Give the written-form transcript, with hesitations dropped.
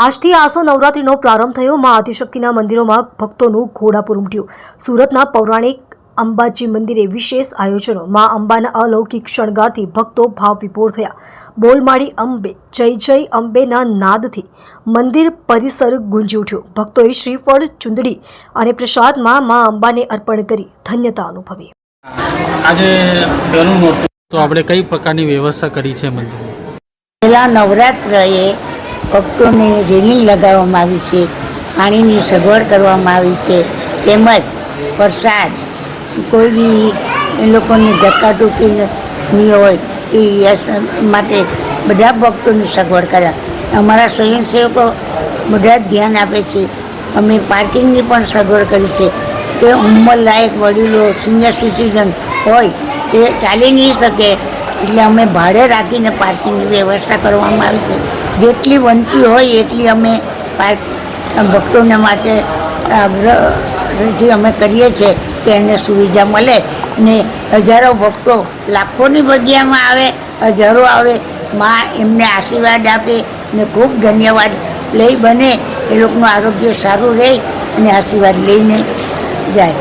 આજથી આસો નવરાત્રિનો પ્રારંભ થયો। મા આદિશક્તિના મંદિરોમાં ભક્તોનું ઘોડાપુર ઉમટ્યું। સુરતના પૌરાણિક અંબાજી મંદિરે વિશેષ આયોજનો। મા અંબાના અલૌકિક શણગારથી ભક્તો ભાવ વિભોર થયા। બોલમાળી અંબે જય જય અંબેના નાદથી મંદિર પરિસર ગુંજી ઉઠ્યો। ભક્તોએ શ્રીફળ, ચુંદડી અને પ્રસાદમાં મા અંબાને અર્પણ કરી ધન્યતા અનુભવી। આજે પહેલું નોરતું તો આપણે કઈ પ્રકારની વ્યવસ્થા કરી છે મંદિરમાં? પહેલા નવરાત્રએ ભક્તોને રેલિંગ લગાવવામાં આવી છે, પાણીની સગવડ કરવામાં આવી છે, તેમજ પ્રસાદ કોઈ બી એ લોકોની ધક્કાટુકી નહીં હોય એ માટે બધા ભક્તોની સગવડ કર્યા। અમારા સ્વયંસેવકો બધા જ ધ્યાન આપે છે। અમે પાર્કિંગની પણ સગવડ કરી છે કે ઉંમરલાયક વડીલો, સિનિયર સિટીઝન હોય તે ચાલી નહીં શકે એટલે અમે ભાડે રાખીને પાર્કિંગની વ્યવસ્થા કરવામાં આવી છે। જેટલી બનતી હોય એટલી અમે ભક્તોને માટે આગ્રહથી અમે કરીએ છીએ કે એને સુવિધા મળે અને હજારો ભક્તો લાખોની જગ્યામાં આવે, હજારો આવે, માં એમને આશીર્વાદ આપે ને ખૂબ ધન્યવાદ લઈ બને એ લોકોનું આરોગ્ય સારું રહે અને આશીર્વાદ લઈને જાય।